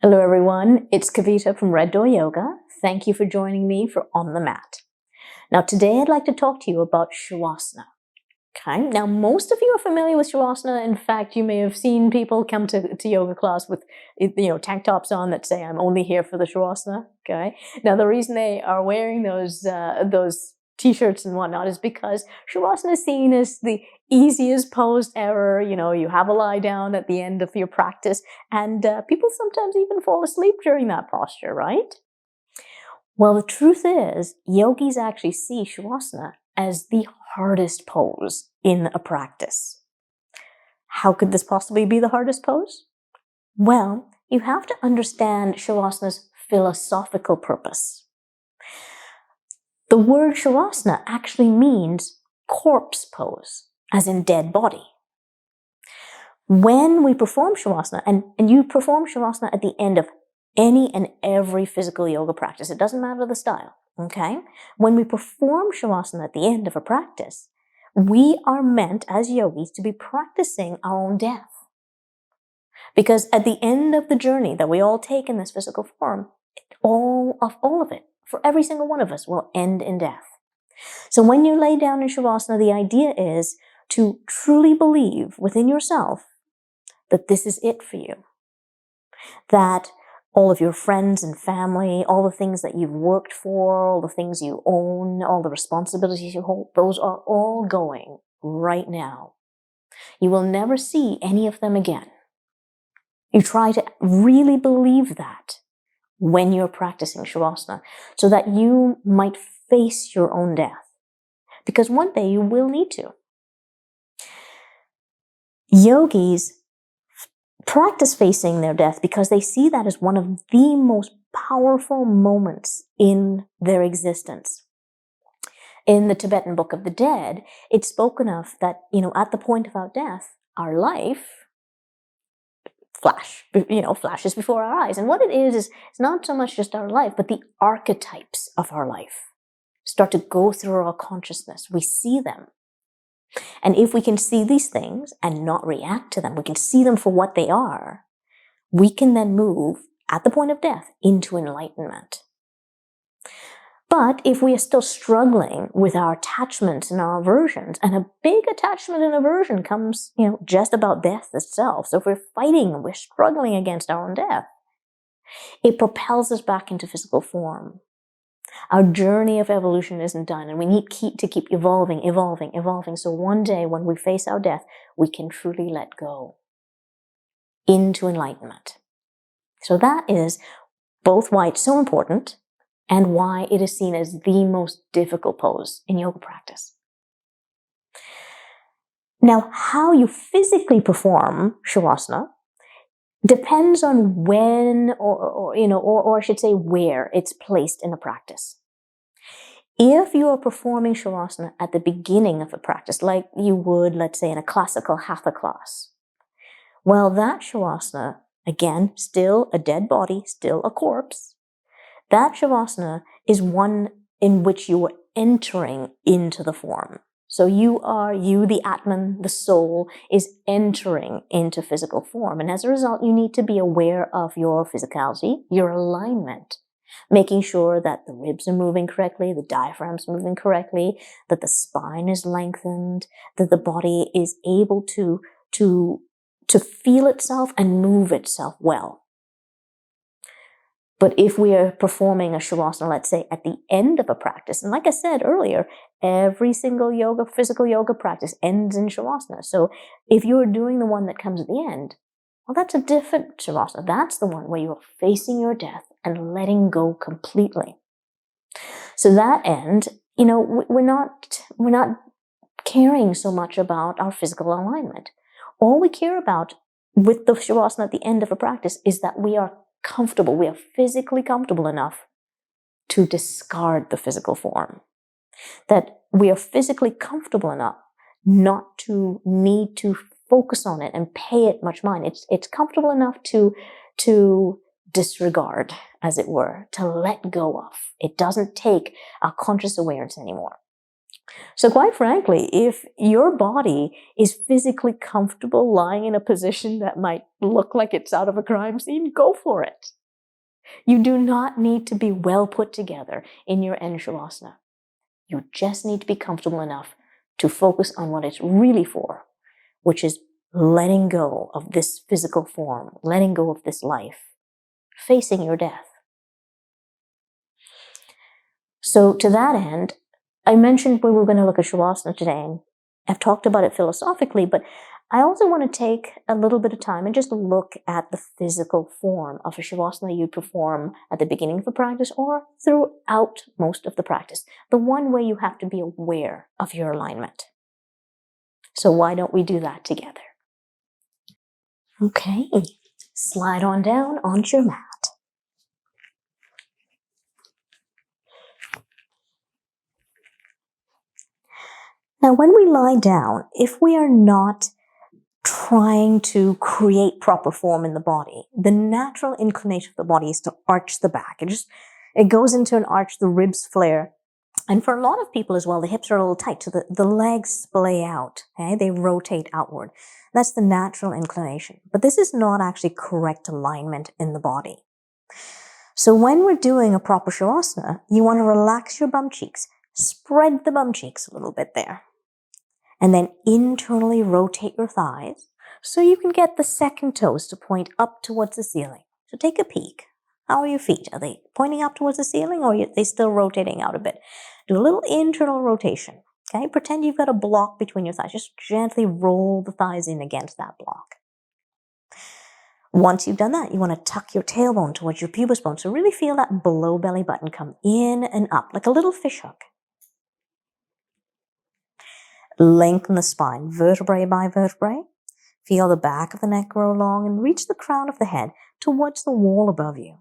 Hello everyone, it's Kavita from Red Door Yoga. Thank you for joining me for On the Mat. Now today I'd like to talk to you about Shavasana. Okay, now most of you are familiar with Shavasana. In fact, you may have seen people come to yoga class with tank tops on that say I'm only here for the Shavasana. Okay, now the reason they are wearing those t-shirts and whatnot is because Shavasana is seen as the easiest pose ever. You have a lie down at the end of your practice, and people sometimes even fall asleep during that posture, right? Well, the truth is, yogis actually see Shavasana as the hardest pose in a practice. How could this possibly be the hardest pose? Well, you have to understand Shavasana's philosophical purpose. The word Shavasana actually means corpse pose, as in dead body. When we perform Shavasana, and you perform Shavasana at the end of any and every physical yoga practice, it doesn't matter the style, okay? When we perform Shavasana at the end of a practice, we are meant as yogis to be practicing our own death. Because at the end of the journey that we all take in this physical form, all of it, for every single one of us, will end in death. So when you lay down in Shavasana, the idea is to truly believe within yourself that this is it for you. That all of your friends and family, all the things that you've worked for, all the things you own, all the responsibilities you hold, those are all going right now. You will never see any of them again. You try to really believe that when you're practicing Shavasana, so that you might face your own death. Because one day you will need to. Yogis practice facing their death because they see that as one of the most powerful moments in their existence. In the Tibetan Book of the Dead, it's spoken of that, at the point of our death, our life flashes before our eyes. And what it is it's not so much just our life, but the archetypes of our life start to go through our consciousness. We see them. And if we can see these things and not react to them, we can see them for what they are, we can then move at the point of death into enlightenment. But if we are still struggling with our attachments and our aversions, and a big attachment and aversion comes, just about death itself. So if we're fighting, we're struggling against our own death, it propels us back into physical form. Our journey of evolution isn't done, and we need to keep evolving. So one day when we face our death, we can truly let go into enlightenment. So that is both why it's so important and why it is seen as the most difficult pose in yoga practice. Now, how you physically perform Shavasana depends on when or I should say where it's placed in a practice. If you are performing Shavasana at the beginning of a practice, like you would, let's say, in a classical hatha class, well, that Shavasana, again, still a dead body, still a corpse, that Shavasana is one in which you are entering into the form. So you, the Atman, the soul, is entering into physical form. And as a result, you need to be aware of your physicality, your alignment, making sure that the ribs are moving correctly, the diaphragm's moving correctly, that the spine is lengthened, that the body is able to feel itself and move itself well. But if we are performing a Shavasana, let's say, at the end of a practice, and like I said earlier, every single physical yoga practice ends in Shavasana. So if you're doing the one that comes at the end, well, that's a different Shavasana. That's the one where you're facing your death and letting go completely. So that end, we're not caring so much about our physical alignment. All we care about with the Shavasana at the end of a practice is that we are comfortable. We are physically comfortable enough to discard the physical form. That we are physically comfortable enough not to need to focus on it and pay it much mind. It's comfortable enough to disregard, as it were, to let go of. It doesn't take our conscious awareness anymore. So quite frankly, if your body is physically comfortable lying in a position that might look like it's out of a crime scene, go for it. You do not need to be well put together in your end Shavasana. You just need to be comfortable enough to focus on what it's really for, which is letting go of this physical form, letting go of this life, facing your death. So to that end, I mentioned we were going to look at Shavasana today, and I've talked about it philosophically, but I also want to take a little bit of time and just look at the physical form of a Shavasana you perform at the beginning of a practice or throughout most of the practice. The one way you have to be aware of your alignment. So why don't we do that together? Okay, slide on down onto your mat. Now, when we lie down, if we are not trying to create proper form in the body, the natural inclination of the body is to arch the back. It goes into an arch, the ribs flare. And for a lot of people as well, the hips are a little tight, so the legs splay out, okay? They rotate outward. That's the natural inclination. But this is not actually correct alignment in the body. So when we're doing a proper Shavasana, you want to relax your bum cheeks, spread the bum cheeks a little bit there, and then internally rotate your thighs so you can get the second toes to point up towards the ceiling. So take a peek. How are your feet? Are they pointing up towards the ceiling or are they still rotating out a bit? Do a little internal rotation. Okay, pretend you've got a block between your thighs. Just gently roll the thighs in against that block. Once you've done that, you want to tuck your tailbone towards your pubis bone. So really feel that below belly button come in and up like a little fish hook. Lengthen the spine, vertebrae by vertebrae. Feel the back of the neck grow long and reach the crown of the head towards the wall above you.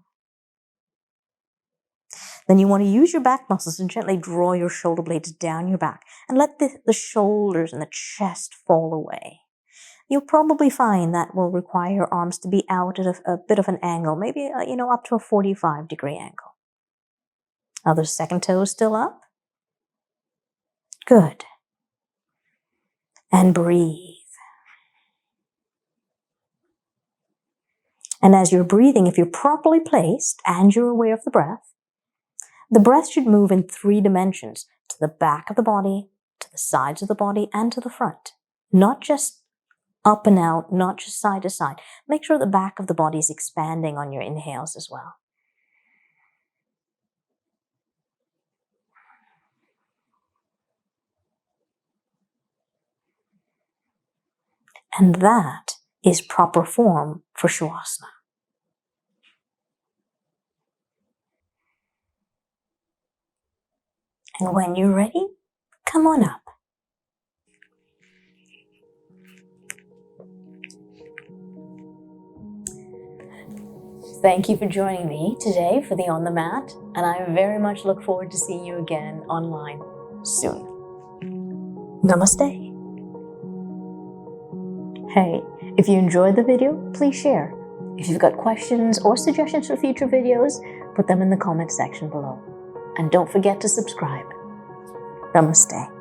Then you want to use your back muscles and gently draw your shoulder blades down your back and let the shoulders and the chest fall away. You'll probably find that will require your arms to be out at a bit of an angle, maybe up to a 45-degree angle. Are the second toes still up? Good. And breathe. And as you're breathing, if you're properly placed and you're aware of the breath should move in 3 dimensions, to the back of the body, to the sides of the body, and to the front. Not just up and out, not just side to side. Make sure the back of the body is expanding on your inhales as well. And that is proper form for Shavasana. And when you're ready, come on up. Thank you for joining me today for the On the Mat, and I very much look forward to seeing you again online soon. Namaste. Hey, if you enjoyed the video, please share. If you've got questions or suggestions for future videos, put them in the comment section below. And don't forget to subscribe. Namaste.